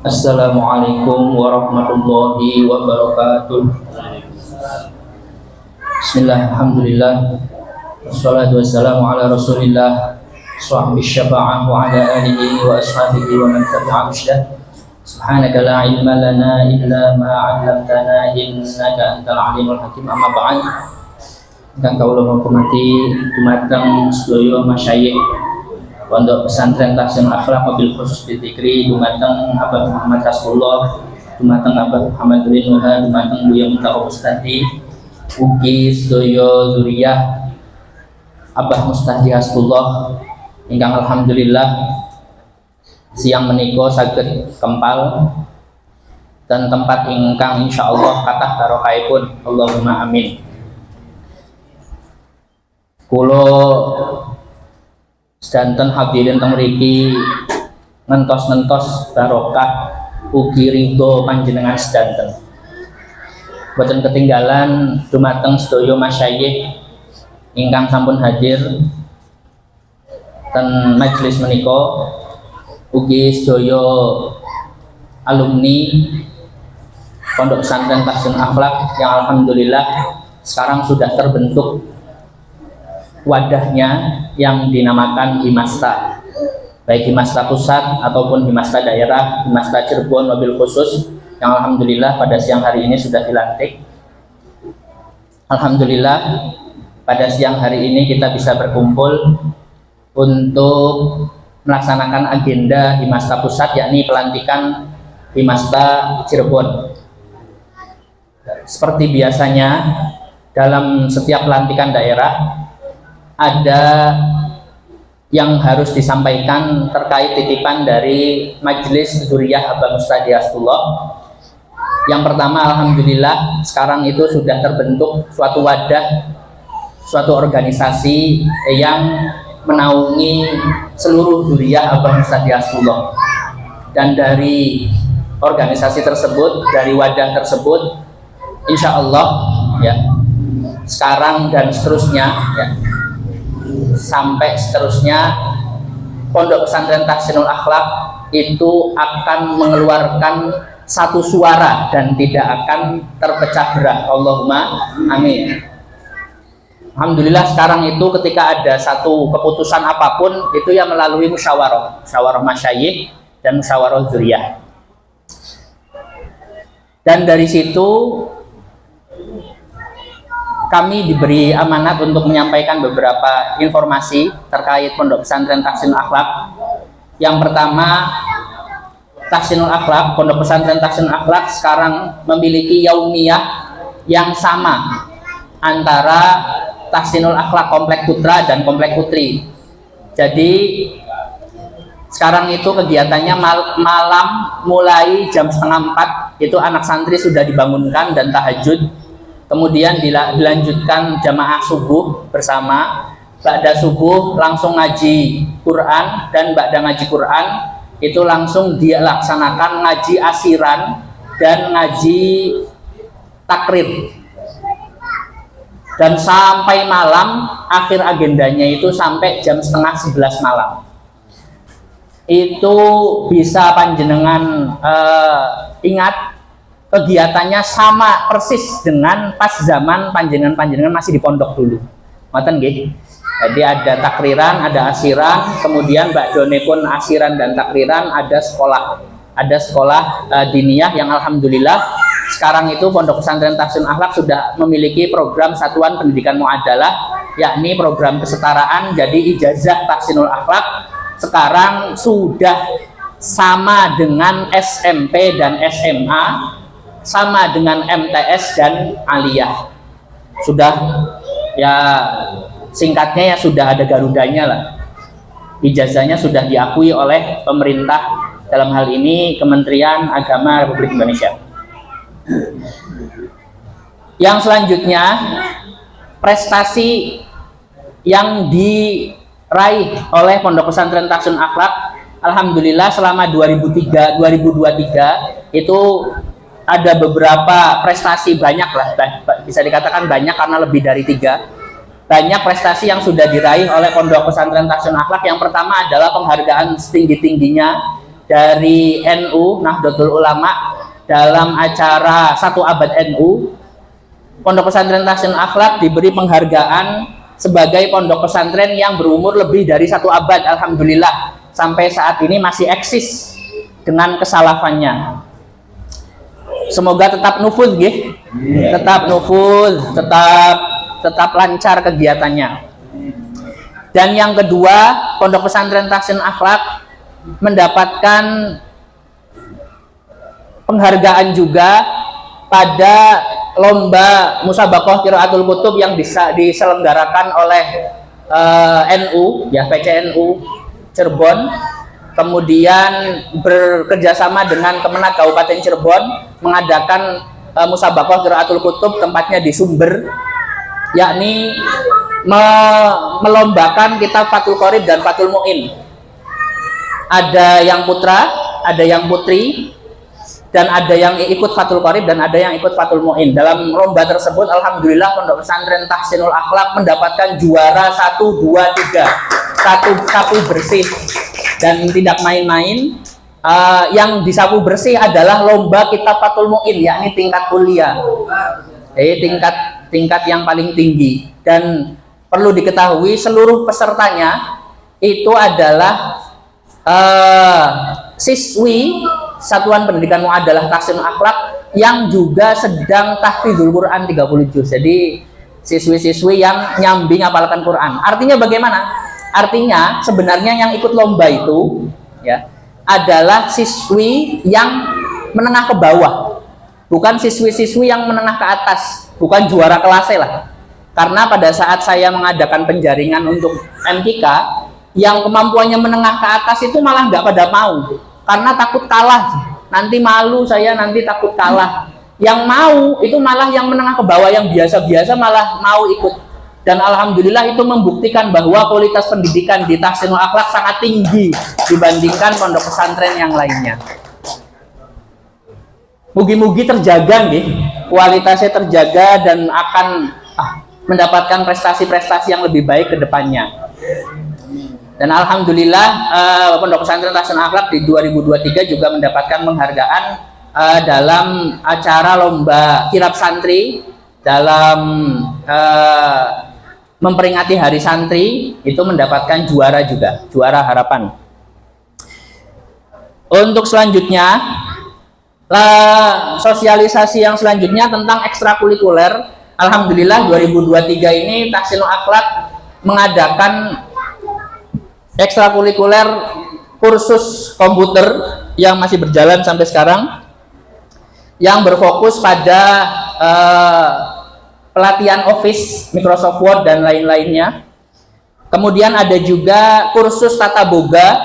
Assalamualaikum warahmatullahi wabarakatuh. Bismillah, alhamdulillah, wassalatu wassalamu ala rasulillah sahbihi syafa'ah wa ala alihi wa ashabihi wa man tabi'a rusydah. Subhanaka la ilma lana illa ma 'allamtana innaka antal alimul hakim. Amma ba'd. Kang kawula hormati dumateng sedaya masyayikh Pondok Pesantren Tahsinul Akhlaq mobil khusus Dzikri, dumateng Abah Muhammad Rasulullah, dumateng Abah Muhammad Rinuha, dumateng Buya Muntaqo Mustahdi, ugi sedaya zuriyah Abah Mustahdi Hasbullah ingkang alhamdulillah siang menika saged kempal dan tempat ingkang insyaallah kathah barokahipun. Allahumma amin. Kulo sedanten hadirin teng mriki ngentos-ngentos barokah ugi ridho panjenengan sedanten. Boten ketinggalan dumateng sedaya masyayikh ingkang sampun hadir ten majelis menika, ugi sedaya alumni Pondok Pesantren Tahsinul Akhlaq yang alhamdulillah sekarang sudah terbentuk wadahnya yang dinamakan Himasta, baik Himasta pusat ataupun Himasta daerah, Himasta Cirebon mobil khusus yang alhamdulillah pada siang hari ini sudah dilantik. Alhamdulillah pada siang hari ini kita bisa berkumpul untuk melaksanakan agenda Himasta pusat, yakni pelantikan Himasta Cirebon. Seperti biasanya dalam setiap pelantikan daerah ada yang harus disampaikan terkait titipan dari Majelis Zuriyah Abah Mustahdi Hasbullah. Yang pertama, alhamdulillah sekarang itu sudah terbentuk suatu wadah, suatu organisasi yang menaungi seluruh zuriyah Abah Mustahdi Hasbullah. Dan dari organisasi tersebut, dari wadah tersebut, insya Allah ya, sekarang dan seterusnya ya, sampai seterusnya Pondok Pesantren Tahsinul Akhlaq itu akan mengeluarkan satu suara dan tidak akan terpecah belah. Allahumma amin. Alhamdulillah sekarang itu ketika ada satu keputusan apapun itu ya melalui musyawarah masyayikh dan musyawarah zuriyah. Dan dari situ kami diberi amanat untuk menyampaikan beberapa informasi terkait Pondok Pesantren Tahsinul Akhlaq. Yang pertama, Tahsinul Akhlaq, Pondok Pesantren Tahsinul Akhlaq sekarang memiliki yaumiyah yang sama antara Tahsinul Akhlaq Komplek Putra dan Komplek Putri. Jadi sekarang itu kegiatannya malam mulai jam 3:30 itu anak santri sudah dibangunkan dan tahajud. Kemudian dilanjutkan jamaah subuh bersama. Ba'da subuh langsung ngaji Quran, dan ba'da ngaji Quran itu langsung dilaksanakan ngaji asiran dan ngaji takrir. Dan sampai malam, akhir agendanya itu sampai jam 10:30 malam. Itu bisa panjenengan ingat, kegiatannya sama persis dengan pas zaman panjenengan masih di pondok dulu. Ngoten nggih. Jadi ada takriran, ada asiran, kemudian ba'done pun asiran dan takriran, ada sekolah diniyah yang alhamdulillah sekarang itu Pondok Pesantren Tahsinul Akhlaq sudah memiliki program satuan pendidikan muadalah, yakni program kesetaraan. Jadi ijazah Tahsinul Akhlaq sekarang sudah sama dengan SMP dan SMA, sama dengan MTS dan aliyah. Sudah ya, singkatnya ya sudah ada garudanya lah. Ijazahnya sudah diakui oleh pemerintah, dalam hal ini Kementerian Agama Republik Indonesia. Yang selanjutnya, prestasi yang diraih oleh Pondok Pesantren Tahsinul Akhlaq alhamdulillah selama 2023 itu ada beberapa prestasi, banyak lah, bisa dikatakan banyak karena lebih dari 3. Banyak prestasi yang sudah diraih oleh Pondok Pesantren Tahsinul Akhlaq. Yang pertama adalah penghargaan setinggi-tingginya dari NU Nahdlatul Ulama dalam acara 1 abad NU, Pondok Pesantren Tahsinul Akhlak diberi penghargaan sebagai pondok pesantren yang berumur lebih dari 1 abad. Alhamdulillah sampai saat ini masih eksis dengan kesalafannya. Semoga tetap nufud, tetap nufud, tetap lancar kegiatannya. Dan yang kedua, Pondok Pesantren Tahsinul Akhlak mendapatkan penghargaan juga pada lomba musabaqah qiraatul kutub yang diselenggarakan oleh NU, ya PCNU Cirebon. Kemudian bekerjasama dengan Kemenak Kabupaten Cirebon mengadakan musabaqah qiraatul kutub, tempatnya di Sumber, yakni melombakan kitab Fathul Qorib dan Fathul Mu'in. Ada yang putra, ada yang putri, dan ada yang ikut Fathul Qorib dan ada yang ikut Fathul Mu'in. Dalam lomba tersebut alhamdulillah Pondok Pesantren Tahsinul Akhlak mendapatkan juara 1, 2, 3, sapu bersih. Dan tidak main-main, yang disapu bersih adalah lomba kitab Fathul Mu'in, yakni tingkat kuliah. Jadi tingkat yang paling tinggi. Dan perlu diketahui seluruh pesertanya itu adalah siswi Satuan Pendidikan Mu'adalah Tahsinul Akhlak yang juga sedang tahfidzul Quran 30 juz. Jadi siswi-siswi yang nyambing hafalkan Quran. Artinya bagaimana? Artinya sebenarnya yang ikut lomba itu ya adalah siswi yang menengah ke bawah, bukan siswi-siswi yang menengah ke atas, bukan juara kelasnya lah. Karena pada saat saya mengadakan penjaringan untuk MTK, yang kemampuannya menengah ke atas itu malah nggak pada mau, karena takut kalah. Nanti malu saya, nanti takut kalah. Yang mau itu malah yang menengah ke bawah, yang biasa-biasa malah mau ikut. Dan alhamdulillah itu membuktikan bahwa kualitas pendidikan di Tahsinul Akhlak sangat tinggi dibandingkan pondok pesantren yang lainnya. Mugi-mugi terjaga nih, kualitasnya terjaga dan akan mendapatkan prestasi-prestasi yang lebih baik ke depannya. Dan alhamdulillah Pondok Pesantren Tahsinul Akhlak di 2023 juga mendapatkan penghargaan dalam acara lomba kirab santri dalam memperingati Hari Santri, itu mendapatkan juara juga, juara harapan. Untuk selanjutnya, sosialisasi yang selanjutnya tentang ekstrakurikuler. Alhamdulillah 2023 ini Tahsinul Akhlak mengadakan ekstrakurikuler kursus komputer yang masih berjalan sampai sekarang, yang berfokus pada pelatihan Office, Microsoft Word dan lain-lainnya. Kemudian ada juga kursus tata boga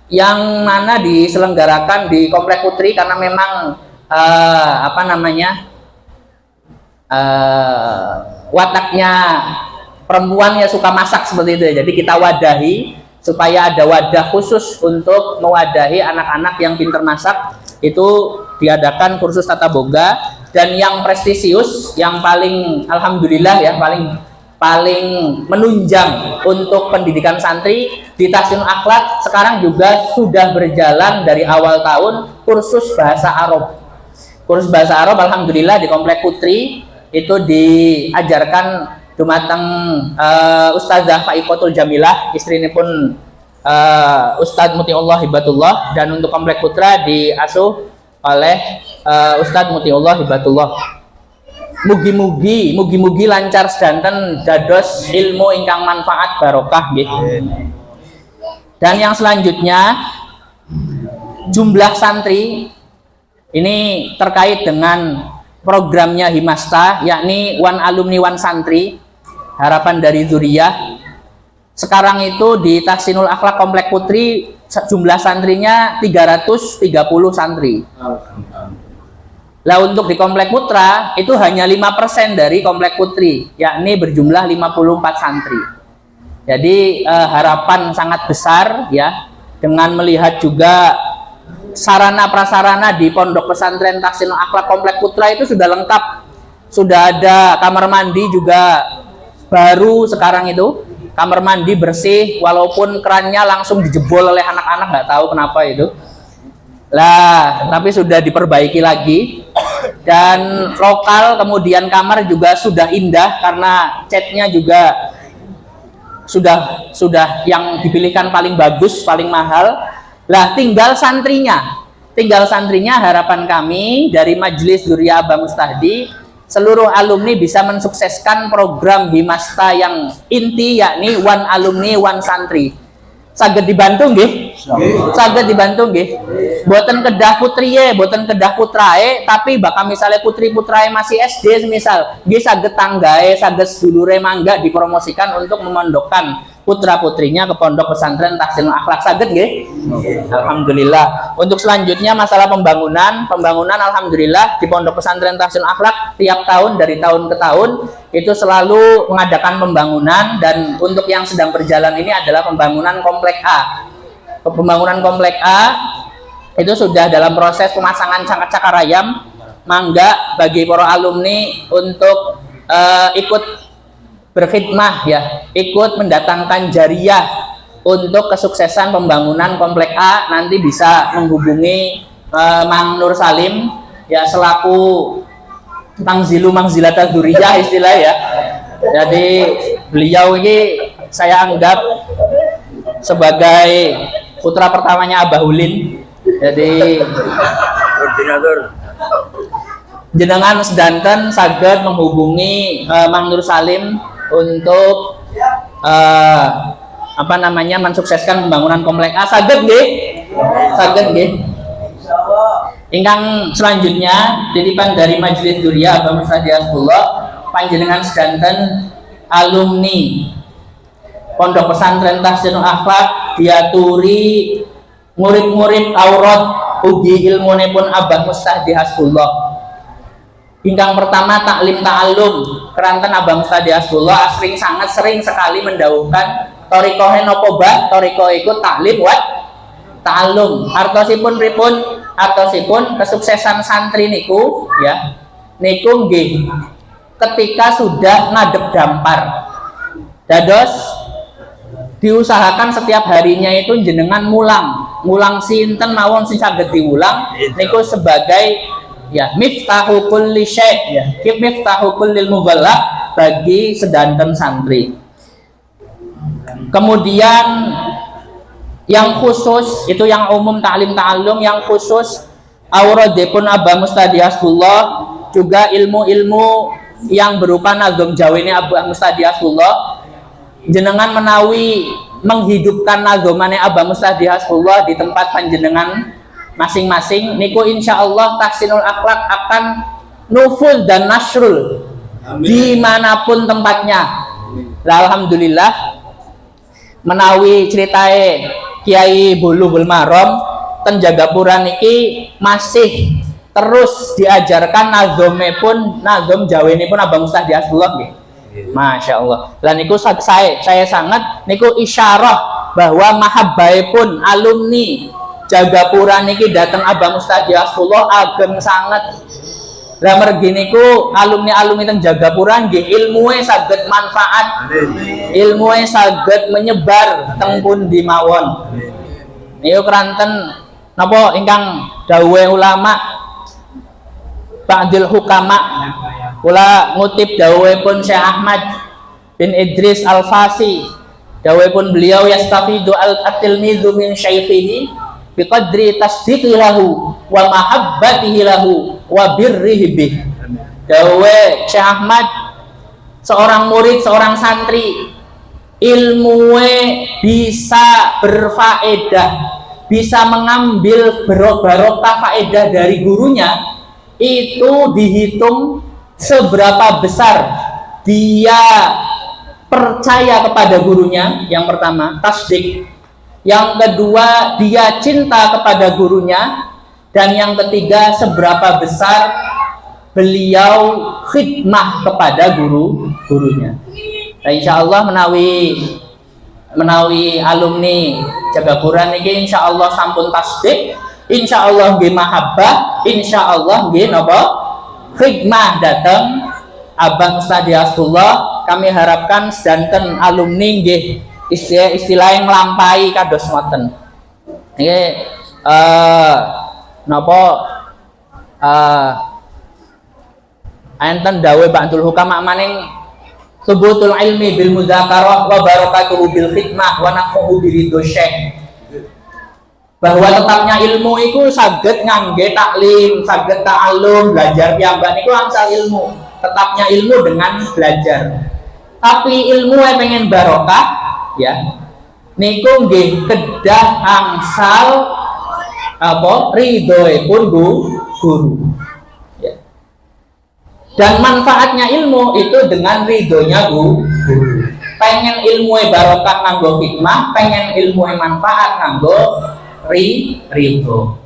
yang mana diselenggarakan di Komplek Putri, karena memang wataknya perempuan ya suka masak seperti itu ya. Jadi kita wadahi supaya ada wadah khusus untuk mewadahi anak-anak yang pintar masak. Itu diadakan kursus tata boga. Dan yang prestisius, yang paling alhamdulillah ya, paling menunjang untuk pendidikan santri di Tahsinul Akhlak sekarang juga sudah berjalan dari awal tahun, kursus bahasa Arab. Kursus bahasa Arab alhamdulillah di Komplek Putri itu diajarkan dumateng Ustazah Faikotul Jamilah, istri ini pun Ustadz Mutiullah Hibatullah, dan untuk Komplek Putra diasuh oleh Ustadz Mutiullah Hibatullah. Mugi-mugi lancar sedanten dados ilmu ingkang manfaat barokah gitu. Dan yang selanjutnya, jumlah santri ini terkait dengan programnya Himasta, yakni One Alumni One Santri, harapan dari Dzuriyah. Sekarang itu di Tahsinul Akhlak Komplek Putri jumlah santrinya 330 santri. Lah untuk di Komplek Putra itu hanya 5% dari Komplek Putri, yakni berjumlah 54 santri. Jadi harapan sangat besar ya, dengan melihat juga sarana prasarana di Pondok Pesantren Tahsinul Akhlak Komplek Putra itu sudah lengkap. Sudah ada kamar mandi juga baru sekarang itu, kamar mandi bersih, walaupun kerannya langsung dijebol oleh anak-anak, nggak tahu kenapa itu. Lah, tapi sudah diperbaiki lagi. Dan lokal, kemudian kamar juga sudah indah karena catnya juga sudah yang dipilihkan paling bagus, paling mahal. Lah, tinggal santrinya. Harapan kami dari Majelis Dzurriyyah Abah Mustahdi, seluruh alumni bisa mensukseskan program Himasta yang inti, yakni one alumni one santri. Saged dibantu nggih? Saged dibantu nggih? Boten kedah putriye, boten kedah putrae, tapi bakal misalnya putri putrae masih SD misal, nggih saged tanggae, saged sedulure mangga dipromosikan untuk memondokkan putra putrinya ke pondok pesantren Tahsinul Akhlak. Saged nggih? Alhamdulillah. Untuk selanjutnya masalah pembangunan alhamdulillah di pondok pesantren Tahsinul Akhlak tiap tahun dari tahun ke tahun itu selalu mengadakan pembangunan, dan untuk yang sedang berjalan ini adalah pembangunan komplek A. Pembangunan komplek A itu sudah dalam proses pemasangan cakar ayam. Mangga bagi para alumni untuk ikut berkhidmah ya, ikut mendatangkan jariah untuk kesuksesan pembangunan komplek A. Nanti bisa menghubungi Mang Nur Salim ya, selaku Mangzilatul Dzurriyyah istilah ya. Jadi beliau ini saya anggap sebagai putra pertamanya Abah Ulin. Jadi jenengan sedanten saged menghubungi Mang Nur Salim untuk mensukseskan pembangunan komplek A. Saged nggih? Saged nggih. Ingkang selanjutnya titipan dari Majelis Dzurriyyah Abah Mustahdi Hasbullah, panjenengan sedanten alumni Pondok Pesantren Tahsinul Akhlak diaturi murid-murid Taurat ugi ilmunipun Abah Mustahdi Hasbullah. Ingkang pertama taklim ta'allum, keranten Abah Mustahdi Hasbullah sangat sering sekali mendhawuhkan thariqahe napa bah, thariqah iku taklim wa ta'allum. Artosipun pripun? Artosipun kesuksesan santri niku ya, niku nggih ketika sudah ngadep dampar. Dados diusahakan setiap harinya itu jenengan mulang sinten mawon sing saged diulang niku sebagai ya miftahu kulli syai' ya, miftahu kullil mughallaq bagi sedanten santri. Kemudian yang khusus itu yang umum taklim ta'allum, yang khusus auradipun Abah Mustahdi Hasbullah juga ilmu-ilmu yang berupa nazom jawini Abah Mustahdi Hasbullah. Jenengan menawi menghidupkan nazomane Abah Mustahdi Hasbullah di tempat panjenengan masing-masing niku insyaallah Tahsinul Akhlak akan nuful dan nasrul dimanapun tempatnya. Alhamdulillah menawi ceritae Kiai Bulughul Maram ten Jagapura niki masih terus diajarkan nazom jawenipun Abah Mustahdi Hasbullah nggih. Masya Allah. Lah niku saya sangat niku isyarah bahwa mahabbaipun alumni Jagapura niki datang Abah Mustahdi Hasbullah ageng sangat. Lah mergi niku alumni teng Jagapura nggih ilmuwe saged manfaat. Ilmuwe saged menyebar teng pundi mawon. Niku keranten napa ingkang dawuhe ulama ba'dil hukama, kula ngutip dawuhipun Syekh Ahmad bin Idris Al-Fasi. Dawuhipun beliau yastafidu al-tilmizu min syaikhihi biqadri tasdiqi lahu wa mahabbatihi lahu wa birrihi bih. Dawuh Syekh Ahmad, seorang murid, seorang santri ilmuwe bisa berfaedah, bisa mengambil barokah faedah dari gurunya, itu dihitung seberapa besar dia percaya kepada gurunya. Yang pertama tasdik, yang kedua dia cinta kepada gurunya, dan yang ketiga seberapa besar beliau khidmah kepada gurunya. Nah, insyaallah menawi alumni Jagapura niki insyaallah sampun tasdik, insyaallah nggih mahabbah, insyaallah nggih napa khidmah dateng Abah Mustadi Hasbullah, kami harapkan sedanten alumni nggih istilah yang nglampahi kados ngoten. Nggih napa enten dawuh Ba'dul Hukama maning subutul ilmi bil mudzakarah wa barakatuhu bil khidmah wa nafuhu biridho syekh, bahwa tetapnya ilmu itu saged ngangge taklim, saged ta'allum, belajar piyambak niku angsal ilmu. Tetapnya ilmu dengan belajar. Tapi ilmu yang pengen barokah ya niku nggih kedah angsal apa ridhoipun guru. Ya. Dan manfaatnya ilmu itu dengan ridhonya guru. Pengen ilmu barokah nganggo hikmah, pengen ilmu manfaat nganggo ridho.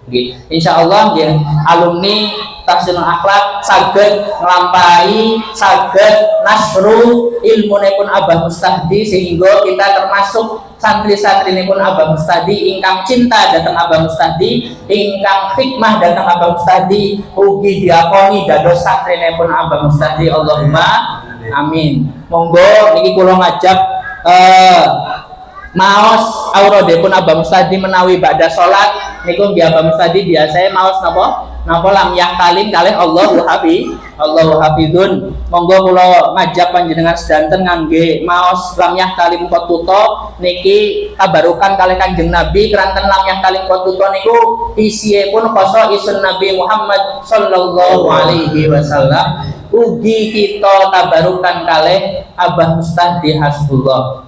Insyaallah ya alumni Tahsinul Akhlak saged nglampahi, saged nasru ilmunipun Abah Mustadi, sehingga kita termasuk santri-santrinipun Abah Mustadi ingkang cinta datang Abah Mustadi, ingkang hikmah datang Abah Mustadi, ugi diakoni dados santrinipun Abah Mustadi. Allahumma amin. Monggo niki kula ngajak maos aurodipun Abah Mustadi menawi ba'da salat niku nggih Abah Mustadi biasa maos napa lam yahtalim kalih Allahu hafizun. Monggo kula ngajak panjenengan sedanten ngangge maos lam yahtalim qatuto niki tabarukan kalih Kanjeng Nabi, keranten lam yahtalim qatuto niku isipun khosaisun Nabi Muhammad sallallahu alaihi wasallam. Ugi kita tabarukan kalih Abah Mustadi Hasbullah.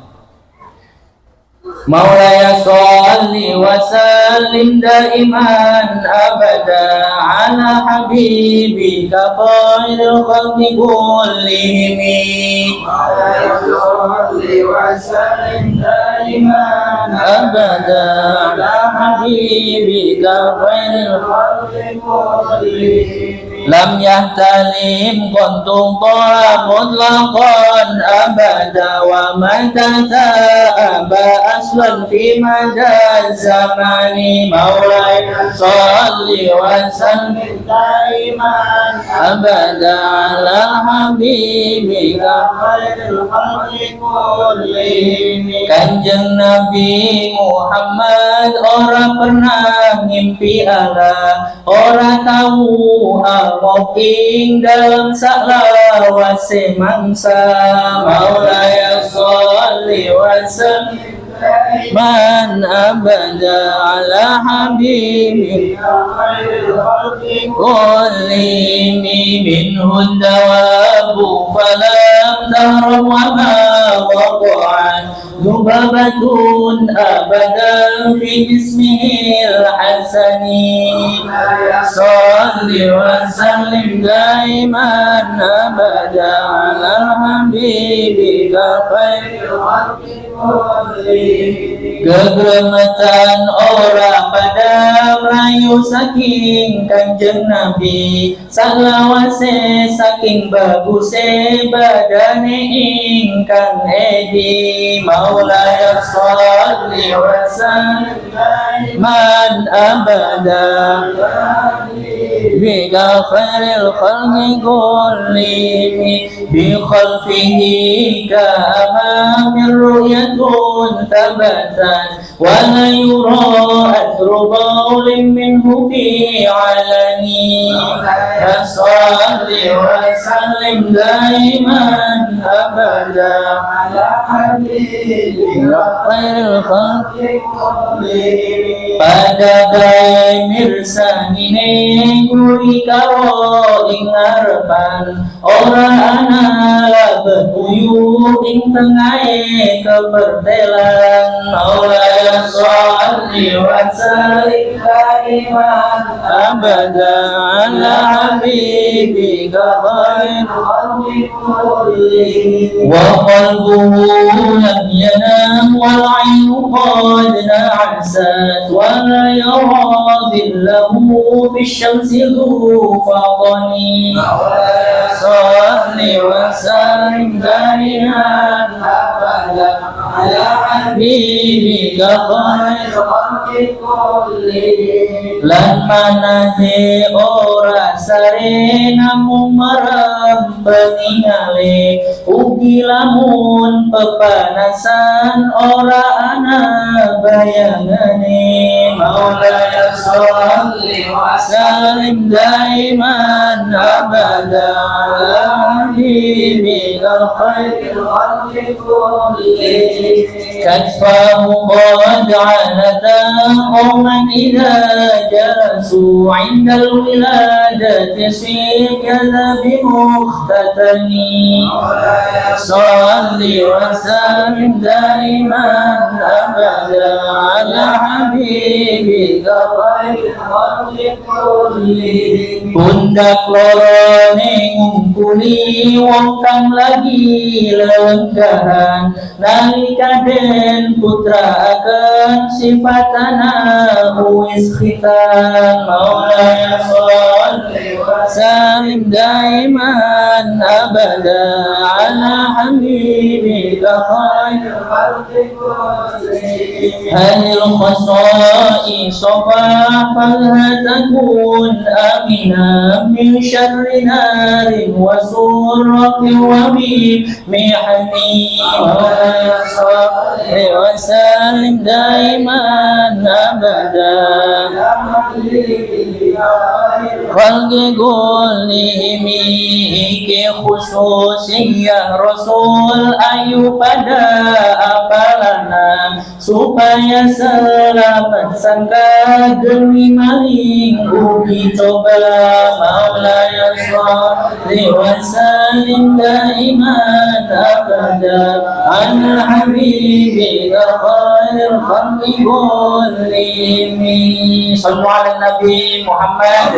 Maulaya sholli wa sallim daiman abada ala habibika khairil khalqi kullihim. Maulaya sholli wa sallim daiman abada ala habibika khairil khalqi kullihim. Lam yahtalim kuntum to'a mutlaqan abada wa matata aba aslan fi mada zamani. Maulaya sholli wa sallim daiman abada ala habibika khairil khalqi kullihim. Kanjeng Nabi Muhammad ora pernah ngimpi ala, ora tahu ing dalam salawase mangsa. Maulaya sholli wa sallim man abada ala habibika khairil khalqi kullihim. Minhu dawabu falam tahram wa ma waqa'an dhubabatun abadan fi jismihil hasani. Sholli wa sallim daiman abada ala habibika khairil khalqi kullihim. Kegrematan ora pada melayu saking Kanjeng Nabi, salawase saking baguse badane ingkang edi. Maulaya sholli wa sallim man abada bika khairil khalqi kullihim. Bi khalfihi ka'amamir ru'yatun tabatan wa la yura athru bawlin minhu fi alani. Sholli wa sallim daiman abada ala habibika khairil khalqi kullihim. Pada gawe mirsanine guri karo ing ngarepan, ora ana labuyuh ing tengahe keperdelan. Maulaya sholli wa sallim daiman abada ala habibika khairil khalqi kullihim. Wa qalbuhu lam yanam wal 'ainu qad na'asat wa la yara dhillahu fi syamsi dhu fadani. Maulaya sholli wa sallim daiman abada ala habibika khair khalqi kullihim lan manahe ora sare namung marang peningale ugi lamun pepanasan ora ana bayangane maulaya sholli wa sallim daiman abada ala habibika khairil khalqi kullihim kadfahu qad anata qawman idha jalasu indal wiladati sikada bimukhtatani salli wa sallim daiman abada ala habibika khairil khalqi kullihim pundak lorone ngumpuli wong kang lagi lenggahan nalika den putraaken sifatana wis khitan maulaya sholli wa sallim daiman abada ala habibika khairil khalqi kullihim hanil khasai sofa falhatakun amina min syarri narin wa surratin wa mihani maulaya sholli wa sallim daiman abada khalqi kullihim iki khususiyah Rasul ayu pada apalana supaya selamat sangka demi maling ugi coba maulaya sholli wa sallim daiman abada ala habibika khairil khalqi kullihim sallu ala nabi Muhammad.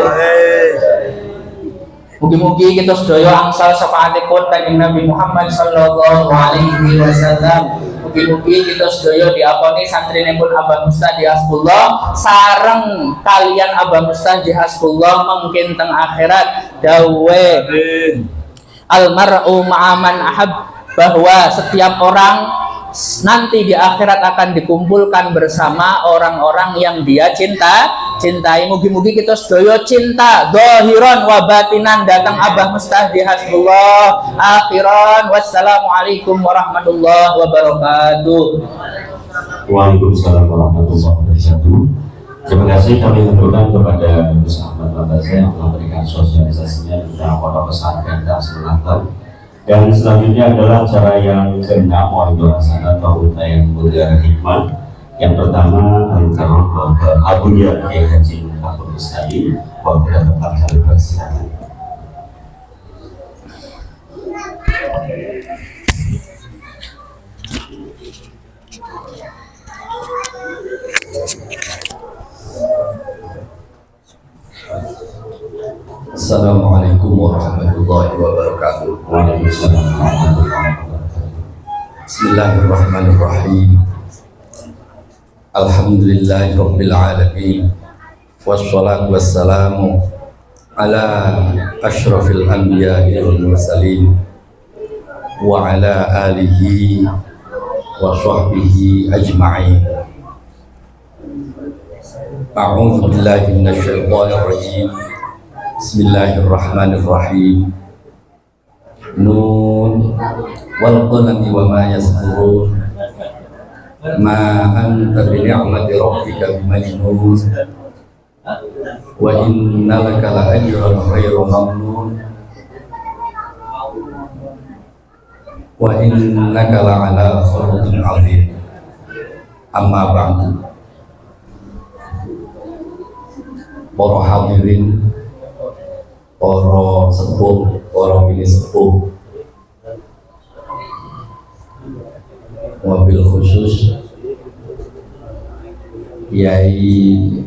Mugi-mugi kita sedaya angsal syafaatipun kanjeng Nabi Muhammad sallallahu alaihi wasallam. Mugi-mugi kita sedaya diaponi santrinipun Abah Mustadi Hasbullah sareng kalian Abah Mustadi Hasbullah mungkin teng akhirat dawe almar'u ma'aman ahab, bahwa setiap orang nanti di akhirat akan dikumpulkan bersama orang-orang yang dia cintai. Mugi-mugi kita sedaya cinta zahiran wa batinan datang Abah Mustadi Hasbullah akhiran. Wassalamualaikum warahmatullahi wabarakatuh. Waalaikumsalam warahmatullahi wabarakatuh. Terima kasih kami aturkan kepada sahabat Bapak yang telah memberikan sosialisasinya tentang pondok pesantren Darul Akhlaq. Dan selanjutnya adalah cara yang keenam, mohon dilaksanakan bahwa yang mulia hikmah. Yang pertama Al-Karam Bapak Abu Kiai Haji Abdul Mustadi, Bapak tetap kali bersilakan. Assalamualaikum warahmatullahi wabarakatuh. Waalaikumsalam warahmatullahi wabarakatuh. Bismillahirrahmanirrahim. Alhamdulillahi rabbil alamin. Wassalatu wassalamu ala asyrafil anbiya'i wal mursalin wa ala alihi wa sahbihi ajma'in. A'udzu billahi minasy syaithanir rajim. Bismillahirrahmanirrahim. Nun wal qalami wa ma yasturun. Ma anta bi ni'mati rabbika bimajnun. Wa inna laka la ajran ghairu mamnun. Wa innaka la ala khuluqin 'adzim. Amma ba'du. Para hadirin, para sepuh, para bini sepuh, wabil khusus Kiai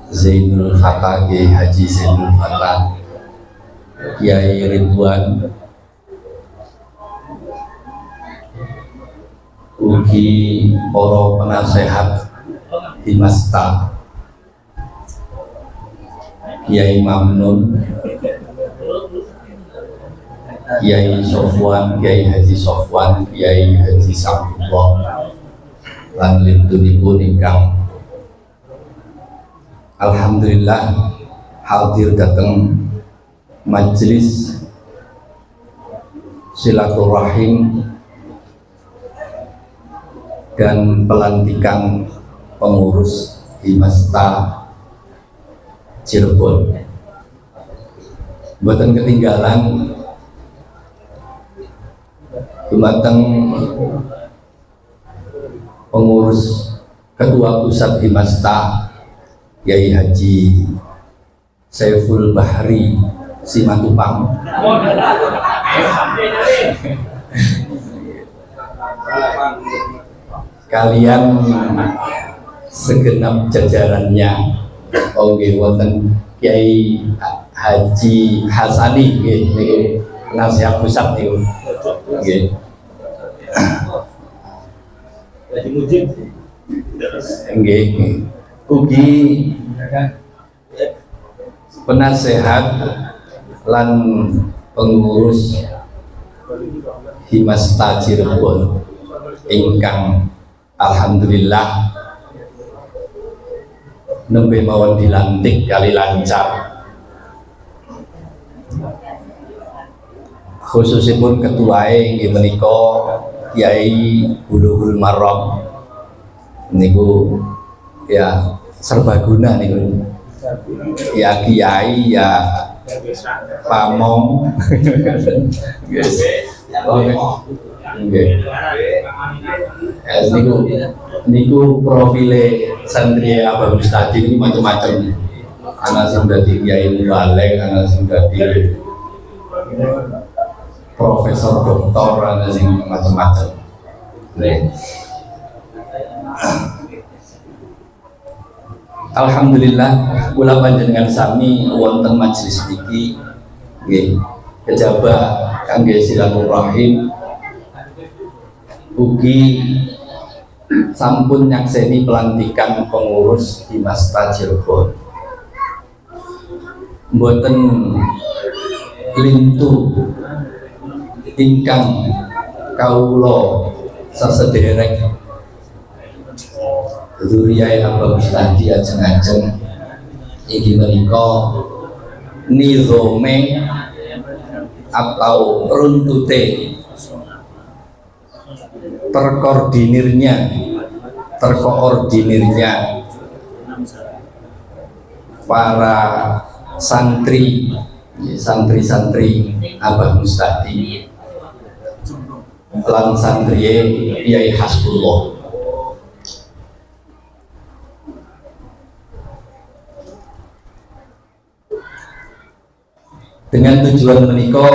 Zainul Fatah, Kiai Haji Zainul Fatah, Kiai Ridwan, ugi para penasehat Dimasta, Kiai Mamnun, Kiai Sofwan, Kiai Haji Sofwan, Kiai Haji Sabdullah, lan lintunipun ingkang alhamdulillah hadir datang majelis silaturahim dan pelantikan pengurus Himasta Cirebon. Mboten ketinggalan dumateng pengurus Ketua Pusat Himasta Yai Haji Saiful Bahri Simatupang, kalian segenap jajarannya, oke, wonten Kiai Haji Hasani, niku nasihat pusat niku, oke. Nggih, ugi penasehat lan pengurus Himasta Cirebon ingkang alhamdulillah nembe mawon dilantik kali lancar, khususipun ketuae inggih menika Kiai Bulughul Maram niku ya serbaguna niku, ya kiai ya pamong guys, niku profile santri Abah Mustadi ini macam-macam, anak sing dadi kiai mubalek, anak sing dadi profesor doktor, anak sing macam-macam. Alhamdulillah kula panjenengan sami wonten majelis niki nggih kejaba kangge silaturahim ugi sampun nyakseni pelantikan pengurus Himasta Cirebon. Mboten lintu ingkang kawula sesederek zuriyah Abah Mustadi ajeng-ajeng iki menika nizome atau runtute terkoordinirnya para santri Abah Mustadi lan santri Kiai Hasbullah. Dengan tujuan menika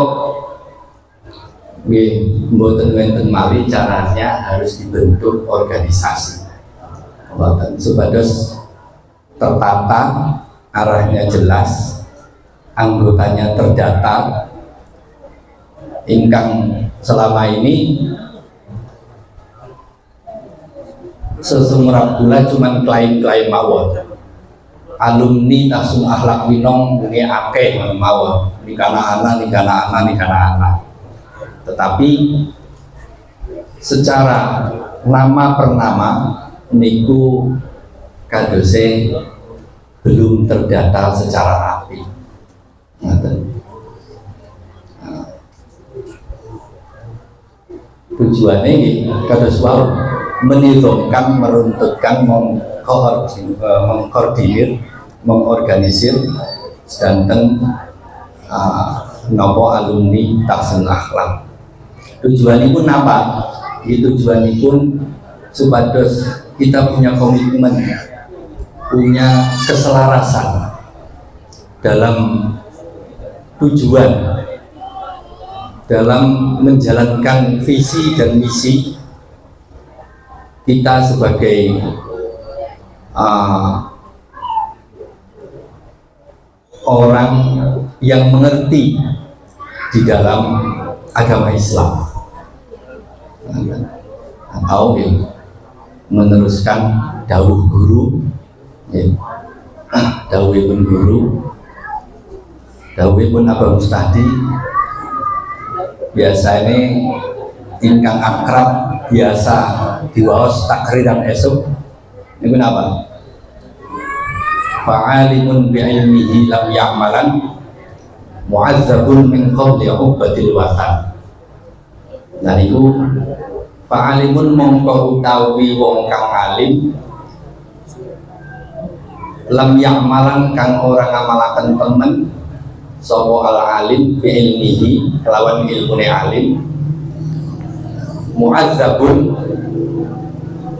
nggih mboten wonten malih caranya harus dibentuk organisasi. Mboten supados tertata, arahnya jelas, anggotanya terdata. Ingkang selama ini sesumrap gula cuman klaim-klaim mawon. Alumni Tasum Akhlak Winong mungkin akeh mawon, nikana anak. Tetapi secara nama per nama niku kadose belum terdata secara rapi. Tujuannya ini kados wau menidongkan, meruntutkan, mengkoordinir, mengorganisir sedanten nopo alumni Tahsin Akhlak. Tujuanipun apa? Tujuanipun supados kita punya komitmen, punya keselarasan dalam tujuan, dalam menjalankan visi dan misi kita sebagai orang yang mengerti di dalam agama Islam atau meneruskan dawuh guru, dawuhipun guru, dawuhipun Abah Mustadi. Biasanya ingkang akrab biasa diwaos takriran esok ini kenapa? Fa'alimun bi'ilmihi lam ya'malan mu'adzabun min qabli ubbatil wasan. Nah itu fa'alimun mongko utawi wong kang alim lam ya'malan kang ora ngamalaken temen sapa al alim bi'ilmihi kelawan ilmune alim mu'adzabun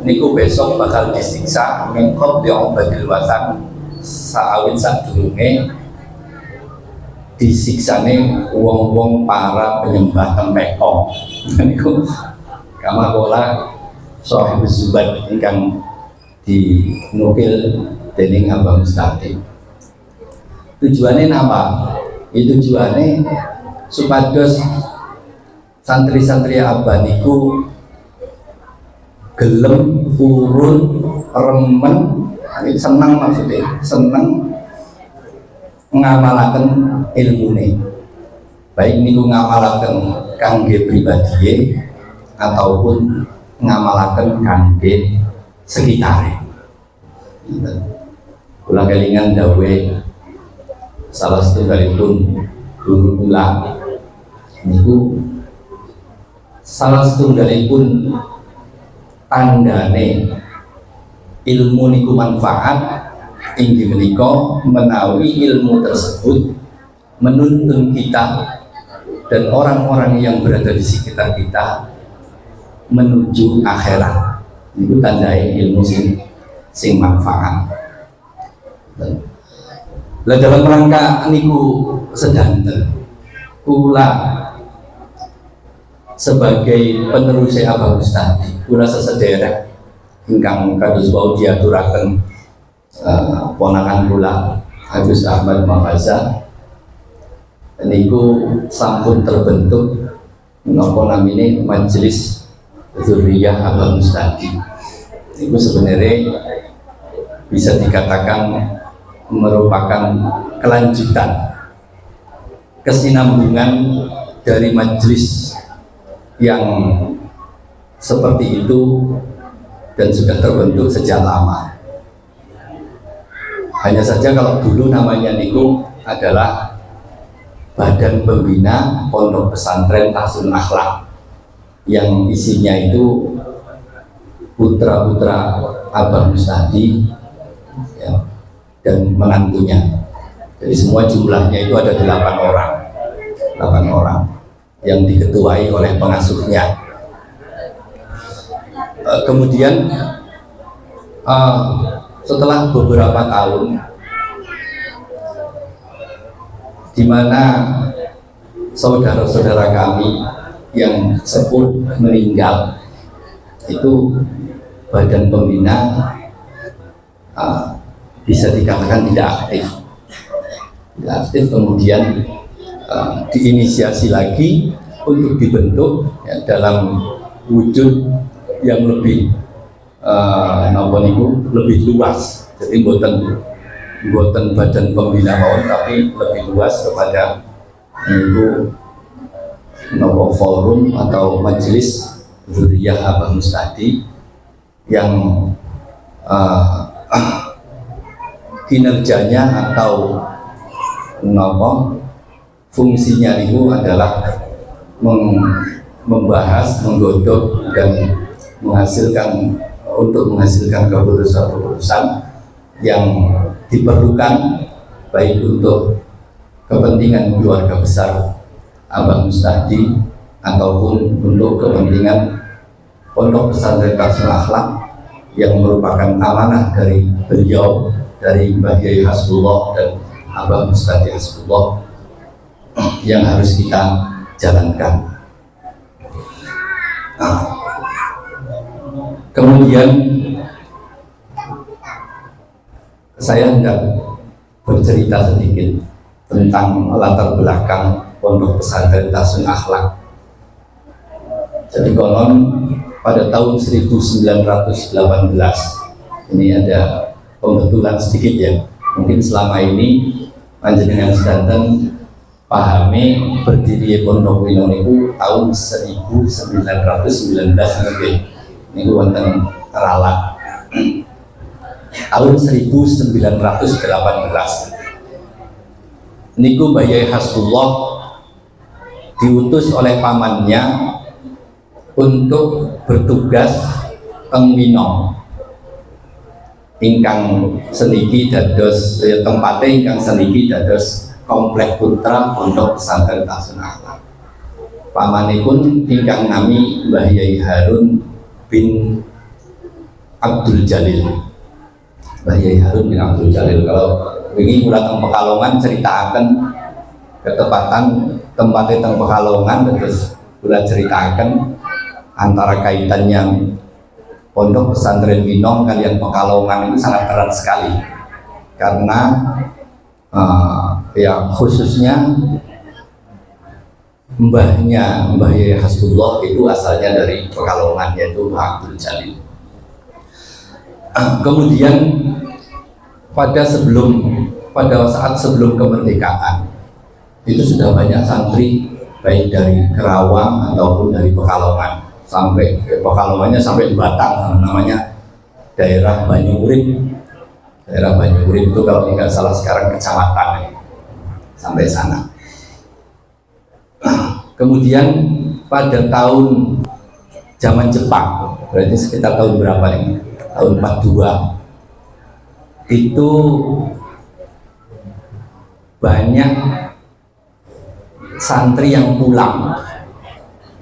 niku besok bakal disiksa min qabli ubbatil wasan saawit sadurunge disiksane wong-wong para penyembah tempeko. Niku kama bola Sohib Zubaid ingkang dinukil dening Abah Mustaqim. Tujuannya apa? Itu tujuannya supados santri-santri Abah niku gelem urun remen senang, maksudnya senang ngamalaken ilmune, baik niku ngamalaken kangge pribadi ataupun ngamalaken kangge sekitare. Kula kelingan dawe salah setunggalipun guru kula niku salah setunggalipun tandane ilmu niku manfaat inggih menika menawi ilmu tersebut menuntun kita dan orang-orang yang berada di sekitar kita menuju akhirat. Itu tandai ilmu sing manfaat. Lah dalam rangka niku sedanten kula sebagai penerus Abah Mustaqim kula sesederek ingkang kados wau diaturaken ponakan kula Habis Ahmad Mafaza niku sampun terbentuk napa namine majelis Dzurriyyah Abah Mustaqim. Itu sebenarnya bisa dikatakan merupakan kelanjutan kesinambungan dari majelis yang seperti itu dan sudah terbentuk sejak lama. Hanya saja kalau dulu namanya niku adalah Badan Pembina Pondok Pesantren Tahsun Akhlak, yang isinya itu putra-putra Abah Mustaqim ya, dan menantunya. Jadi semua jumlahnya itu ada 8 orang yang diketuai oleh pengasuhnya. Kemudian setelah beberapa tahun di mana saudara-saudara kami yang sepuh meninggal, itu badan pembina bisa dikatakan tidak aktif, kemudian diinisiasi lagi untuk dibentuk ya, dalam wujud yang lebih lebih luas. Jadi buatan badan pembina mawon, tapi lebih luas kepada itu forum atau majelis Dzurriyyah Abah Mustaqim yang kinerjanya atau fungsinya itu adalah membahas, menggodok dan menghasilkan keputusan-keputusan yang diperlukan baik untuk kepentingan keluarga besar Abah Mustaqim ataupun untuk kepentingan Pondok Pesantren Tahsun Akhlak yang merupakan amanah dari beliau, dari Mbah Yai Hasbullah dan Abah Mustaqim Hasbullah yang harus kita jalankan. Kemudian saya hendak bercerita sedikit tentang latar belakang Pondok Pesantren Tahsun Akhlak. Jadi konon pada tahun 1918, ini ada pembetulan sedikit ya, mungkin selama ini panjenengan sedanten pahami berdiri Pondok Winong itu tahun 1919 nanti. niku wonten Ralat tahun 1918. Niku Bayi Hasbullah diutus oleh pamannya untuk bertugas teng Minong ingkang seniki dados tempate ingkang seniki dados Komplek Putra Pondok Pesantren Tahsin Akhlak. Pamanipun ingkang nami Mbah Yai Harun bin Abdul Jalil. Mbah Yai Harun bin Abdul Jalil. Kalau ini kula teng Pekalongan ceritakan ketepatan tempatnya teng Pekalongan, terus kula ceritakan antara kaitannya Pondok Pesantren Minong kalian Pekalongan itu sangat erat sekali, karena ya khususnya mbahnya Mbah Yai Hasbullah itu asalnya dari Pekalongan, yaitu Mbah Abdul Jalil. Kemudian pada saat sebelum kemerdekaan itu sudah banyak santri baik dari Kerawang ataupun dari Pekalongan, sampai Pekalongannya sampai Batang, namanya daerah Banyuurip. Daerah Banyuurip itu kalau tidak salah sekarang kecamatan, sampai sana. Kemudian pada tahun zaman Jepang, berarti sekitar tahun berapa ini? Tahun 42, itu banyak santri yang pulang,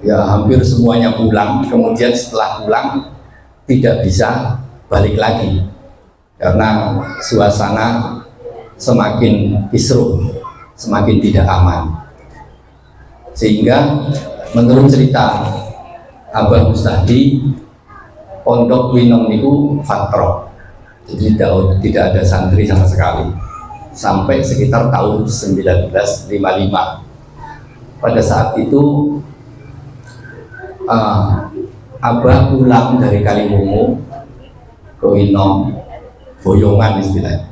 ya hampir semuanya pulang. Kemudian setelah pulang tidak bisa balik lagi karena suasana semakin kisruh, semakin tidak aman. Sehingga menurut cerita Abah Mustahdi, Pondok Winong niku fatro, jadi tidak ada santri sama sekali sampai sekitar tahun 1955. Pada saat itu Abah pulang dari Kaliwungu ke Winong, boyongan istilahnya,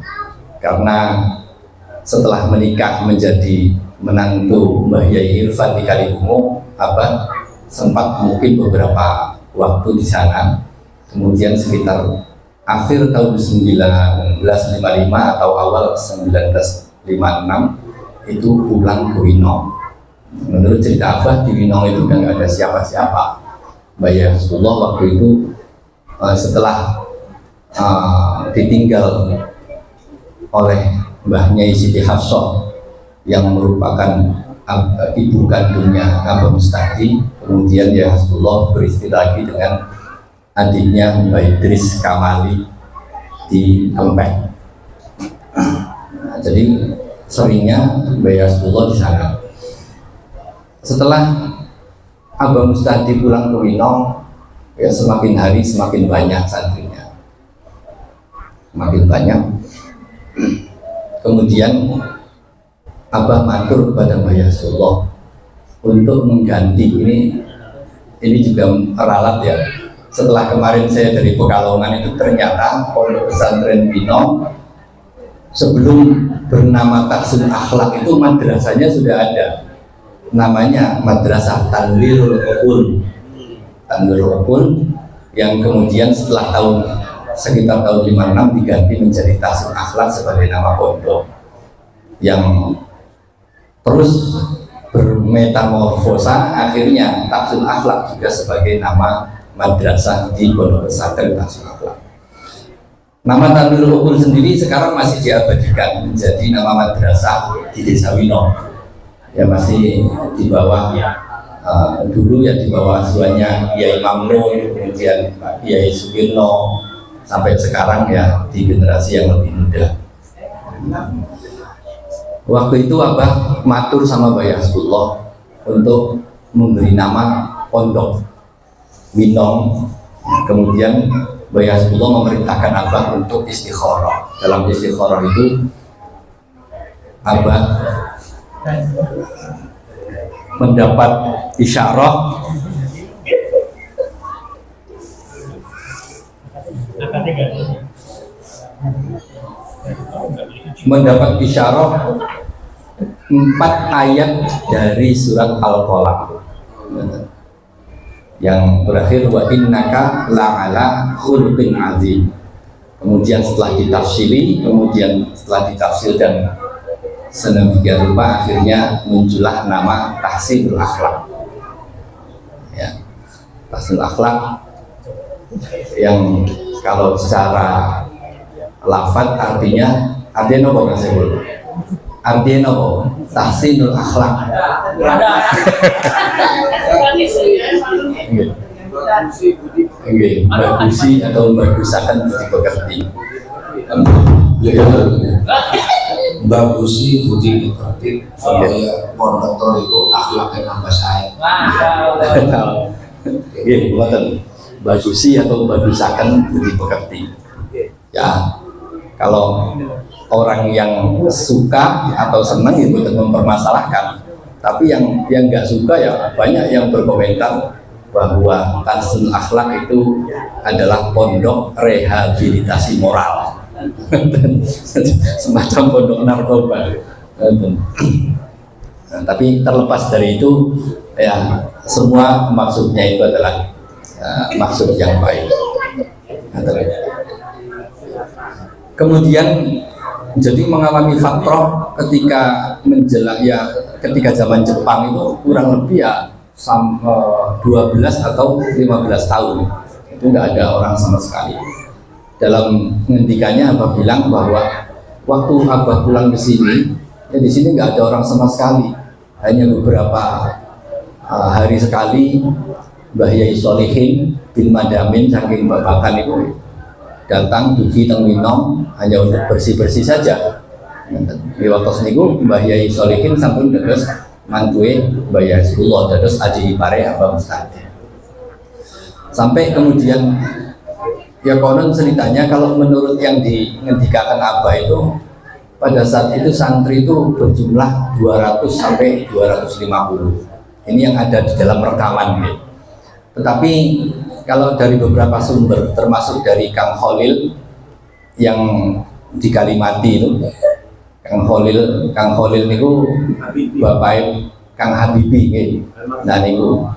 karena setelah menikah menjadi menantu Mbah Yai Irfan di Kaliwungu, Abah sempat mungkin beberapa waktu di sana. Kemudian sekitar akhir tahun 1955 atau awal 1956 itu pulang ke Winong. Menurut cerita Abah, di Winong itu udah nggak ada siapa-siapa. Mbah Yai Hasbullah waktu itu setelah ditinggal oleh Mbah Nyai Siti Hafsah yang merupakan ibu kandungnya Abah Mustahdi, kemudian Yai Hasbullah beristri lagi dengan adiknya Mbah Idris Kamali di Kempek. Nah, jadi seringnya Mbah Yai Hasbullah di sana. Setelah Abah Mustahdi pulang ke Winong, ya semakin hari semakin banyak santrinya, makin banyak. Kemudian Abah matur kepada Mbah Yai Hasbullah untuk mengganti ini juga ralat ya. Setelah kemarin saya dari Pekalongan itu ternyata Pondok Pesantren Winong sebelum bernama Tahsin Akhlak itu madrasahnya sudah ada, namanya Madrasah Tanwirul Uqul. Tanwirul Uqul yang kemudian setelah sekitar tahun 56 diganti menjadi Tahsin Akhlak sebagai nama pondok, yang terus bermetamorfosa, akhirnya Tahsin Akhlak juga sebagai nama madrasah di Pondok Pesantren Tahsin Akhlak. Nama Tanwirul Uqul sendiri sekarang masih diabadikan menjadi nama madrasah di Desa Winong. Ya masih di bawah dulu ya di bawah asuhannya Kiai Mamnun, kemudian Pak Kiai Sugirno, sampai sekarang ya di generasi yang lebih muda. Waktu itu Abah matur sama Mbah Yai Hasbullah untuk memberi nama pondok Winong. Kemudian Mbah Yai Hasbullah memerintahkan Abah untuk istikharah. Dalam istikharah itu Abah mendapat isyarah isyarah 4 ayat dari surat Al-Qalaq. yang berakhir wa innaka la'ala khuluqin azim. Kemudian setelah ditafsiri, kemudian setelah ditafsir dan sedemikian rupa, akhirnya muncullah nama Tahsinul Akhlak. Ya, Tahsinul Akhlak yang kalau secara lafaz artinya apa Mas Ebul? Artinya apa? Tahsinul Akhlak. Bagusi atau bagusakan budi pekerti. Bagusi budi pekerti supaya konduktor itu akhlaknya nambah saya. Bagusi atau bagusakan budi pekerti. Ya, kalau orang yang suka atau senang itu mempermasalahkan, tapi yang nggak suka ya banyak yang berkomentar bahwa Tahsinul Akhlak itu adalah pondok rehabilitasi moral, semacam pondok narkoba. Nah, tapi terlepas dari itu, ya semua maksudnya itu adalah maksud yang baik. Kemudian jadi mengalami fatrah ketika menjelang ketika zaman Jepang itu kurang lebih 12 atau 15 tahun itu nggak ada orang sama sekali. Dalam ngendikannya Abah bilang bahwa waktu Abah pulang ke sini, ya di sini nggak ada orang sama sekali, hanya beberapa hari sekali Mbah Yai Solihin bin Madamin saking babakan itu datang dugi teng Winong hanya untuk bersih-bersih saja. Di waktu niku Mbah Yai Solihin sampun dados mantue Mbah Yai Rasulullah, dados aji ipare Abah Mustadi. Sampai kemudian ya konon ceritanya kalau menurut yang dingendikakan Abah itu pada saat itu santri itu berjumlah 200 sampai 250. Ini yang ada di dalam rekaman gitu. Tetapi kalau dari beberapa sumber termasuk dari Kang Khalil yang di Kalimati itu, Kang Khalil niku bapak Kang Habibi gitu. Nah niku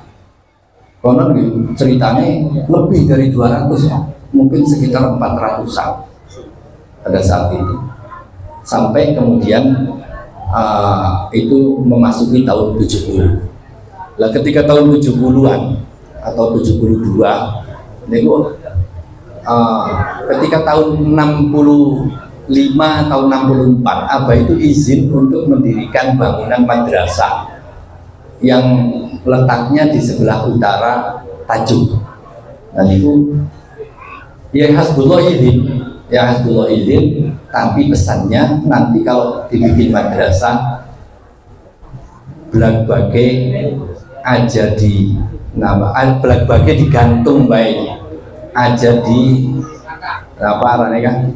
konon ceritanya lebih dari 200 ya, mungkin sekitar 400-an pada saat itu. Sampai kemudian itu memasuki tahun 70. Lah ketika tahun 70-an atau 72 niku ketika tahun 65 tahun 64 Abah itu izin untuk mendirikan bangunan madrasah yang letaknya di sebelah utara Tajuk. Nah itu ya Hasbullah izin, tapi pesannya nanti kalau dibikin madrasah belak-bage aja di nama belak-bage digantung baik aja di apa arane kan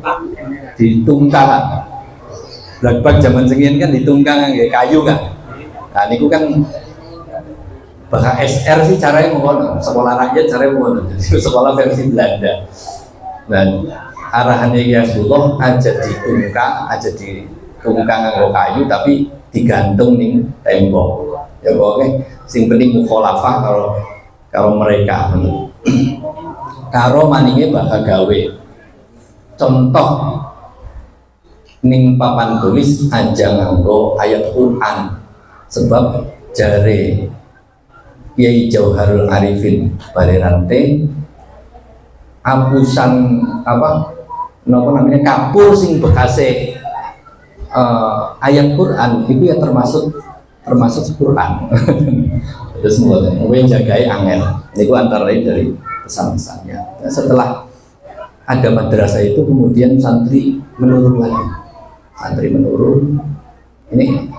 ditungkang. Belak-bag zaman sengin kan ditungkang nggih kayu kan. Nah niku kan bahasa SR sih caranya ngono, sekolah rakyat caranya ngono. Jadi sekolah versi Belanda. Dan arahannya ya Rasulullah aja ditungkang nganggo kayu tapi digantung ning tembok. Ya oke, sing penting mukhalafah kalau mereka karo maninge bakal gawe contoh ning papan tulis aja nganggo ayat Quran, sebab jare Kiai Jauharul Arifin Balerante apusan apa namanya kapur sing bekase ayat Quran itu ya termasuk Quran. Terus mulai jagai angel. Niku antara lain dari pesan-pesannya. Nah, setelah ada madrasah itu kemudian santri menurun lagi. Ini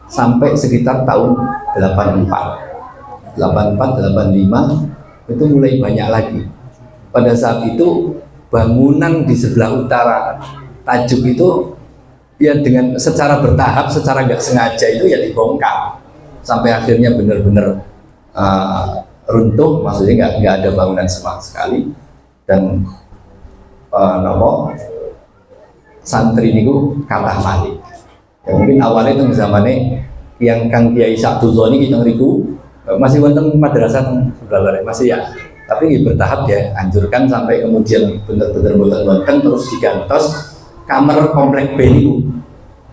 sampai sekitar tahun 84, 85 itu mulai banyak lagi. Pada saat itu bangunan di sebelah utara Tajuk itu ya dengan secara bertahap, secara nggak sengaja itu ya dibongkar sampai akhirnya benar-benar runtuh, maksudnya nggak ada bangunan sama sekali. Dan santri niku kalah mati. Ya, mungkin awalnya itu zamannya yang Kang Kiai Sabdullah ini kita ngeriku masih wonten madrasah masih ya, tapi bertahap ya, anjurkan sampai kemudian bener-bener boten-boten terus digantos kamar komplek B itu.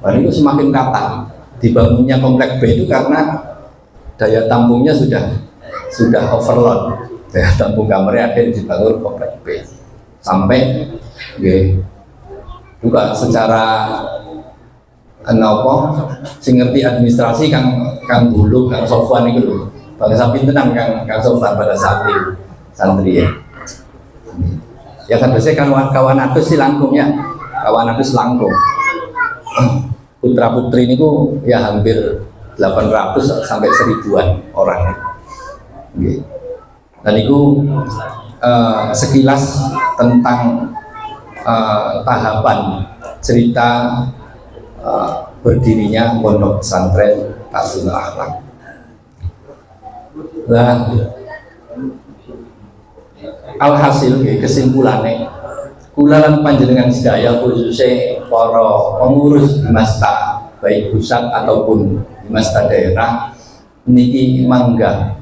Itu semakin kata dibangunnya komplek B itu karena daya tampungnya sudah overload, daya tampung kamarnya akhirnya dibangun komplek B sampai juga secara sing ngerti administrasi Kang Bulu, Kang Sofwan itu lho. Bangsa pintenan Kang Sofwan pada saat itu santri ya. Ya kan biasanya kawan atus si langkungnya, kawan atus langkung. Putra putri ini ya hampir 800 sampai 1000-an orang. Dan itu sekilas tentang tahapan cerita berdirinya pondok pesantren Tahsinul Akhlak. Nah, alhasil kesimpulannya, kula lan panjenengan sedaya khususnya para pengurus dimasta baik pusat ataupun dimasta daerah niki mangga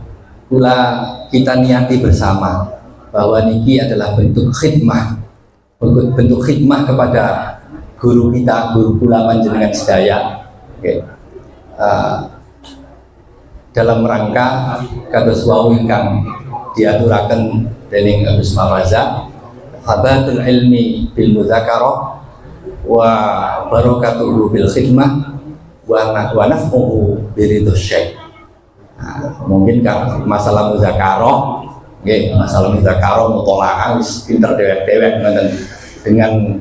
kula kita niati bersama bahwa niki adalah bentuk khidmah kepada guru kita, guru kula panjenengan sedaya, dalam rangka kados wau ingkang diaturaken dening Gus Mafaza, habatul ilmi bil mudzakarah wa barakatuhu bil khidmah wa naf'uhu biridhus syekh. Mungkin kan masalah mudzakarah, masalah mudzakarah mutolaah wis pinter dewek-dewek dengan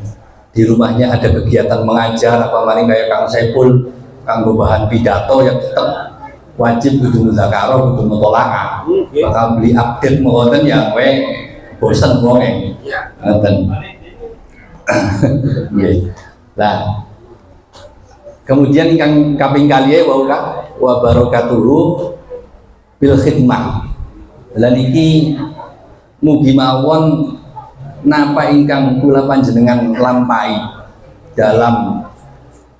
di rumahnya ada kegiatan mengajar apa maring kayak Kang Saiful kanggo bahan pidato yang tetap wajib kudu mudzakarah kudu mutolaah. Bakal beli update mboten yang bosan wonge ngoten. Nggih. Lah kemudian ingkang kaping kalih wa barakatuhu bil khidmah. Lan iki mugi mawon napa ingkang kula panjenengan lampahi dalam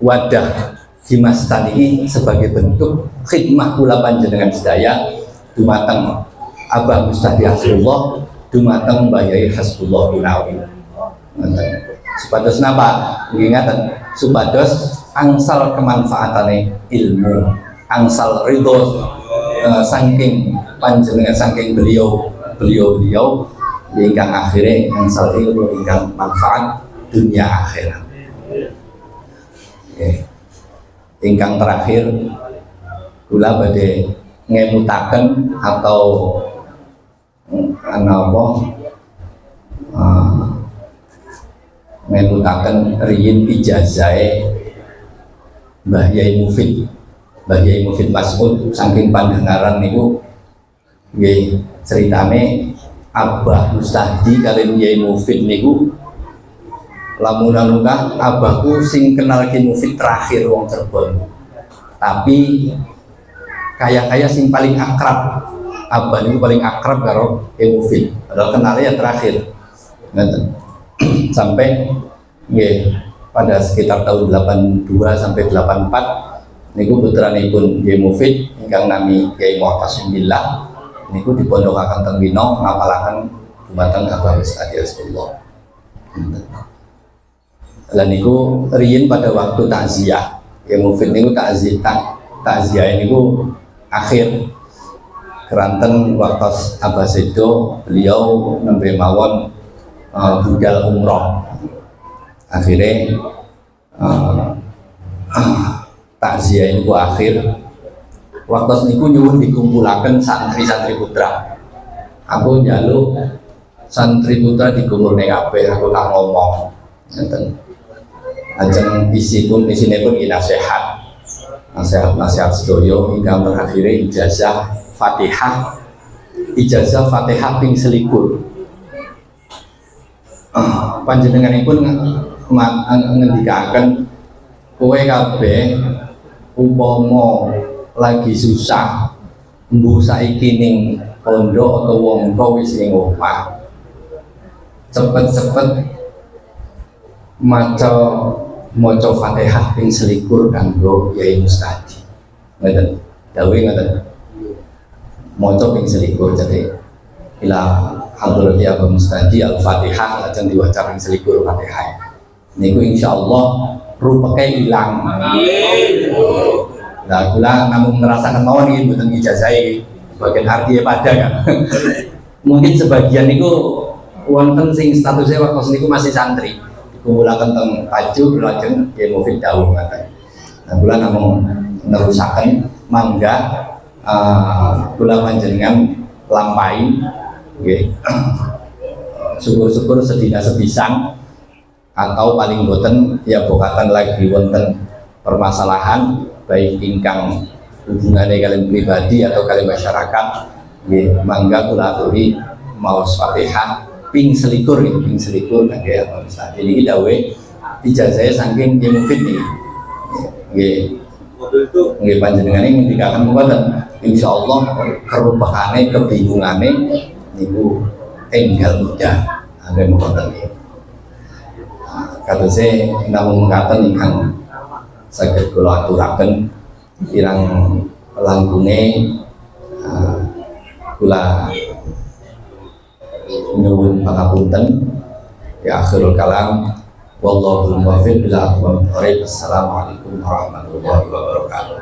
wadah Dimasta ini sebagai bentuk khidmah kula panjenengan sedaya dumateng Abah Mustadi Hasbullah, dumateng Mbah Yai Hasbullah Gunawi. Supados napa? Ingatan supados angsal kemanfaatane ilmu, angsal ridho saking panjenengan saking beliau ingkang akhirnya angsal ilmu ingkang manfaat dunia akhirat. Ingkang terakhir kula badhe ngemutaken atau ngemutaken riyin ijazahe Mbah Yai Mufid Mas'ud saking pandengaran niku nggih ceritane Abah Mustahdi kalian Yai Mufid niku lamunan abahku sing kenal Ki Mufid terakhir wong Cirebon, tapi kaya sing paling akrab abah niku paling akrab karo Ki Mufid padahal kenalnya yang terakhir sampai nggih pada sekitar tahun 82 sampai 84 niku putranipun Ki Mufid ingkang nami Kyai Mu'tasim Billah niku dipondokaken teng Wino ngapalaken dumateng Abah Mustadi Hasbullah. Lan niku riyin pada waktu takziah Ki Mufid niku takziah niku akhir keranten waktu Abah Sedo beliau nembe mawon budal umroh akhirnya takziah niku akhir waktu niku nyuwun dikumpulaken santri-santri putra. Aku njaluk santri putra dikumpulne kabeh aku tak ngomong ngeten. Ajeng isinipun nasihat sedoyo ingkang terakhir ijazah Fatihah ping selikur. Panjenenganipun ngendikaken kowe kabeh upama lagi susah mbuh saiki ning pondok atau wong tuwa wis ning omah cepet-cepet maca Fatihah ping selikur kanggo Yai Mustadi. Ngoten. Dawuhe ngoten. Maca ping selikur jadi ila hadrati Abah Mustadi Al-Fatihah lajeng diwaca ping selikur Fatihah. Niku insyaallah rupeke ilang. Nah, kula namun merasakan mawon iki mboten ijazah iki. Bagian artinya pada kan. Mungkin sebagian niku wonten sing statusnya waktu niku masih santri. Kumpulaken teng tajuk lajeng Kiai Mufid dawuh ngaten. Nah, kula namung nerusaken mangga kula panjenengan lampahi nggih. Syukur-syukur sedina sebisan atau paling boten ya bokatan lagi wonten permasalahan baik ingkang hubungannya kalian pribadi atau kalian masyarakat nggih mangga kula aturi maos Fatihah ping selikur nggih apa Ustaz. Ini dawuh ijazah saking Kiai Mufid niki. Nggih. Nggih panjenengan ini ngendikaken mboten insyaallah kerupakane kebingungane niku enggal mudah ada mboten niki. Katose namung mengatakan ingkang saged kula aturaken irang langkune kula nyuwun pangapunten ya akhirul kalam wallahu muwaffiq ila aqwamit thoriq. Assalamualaikum warahmatullahi wabarakatuh.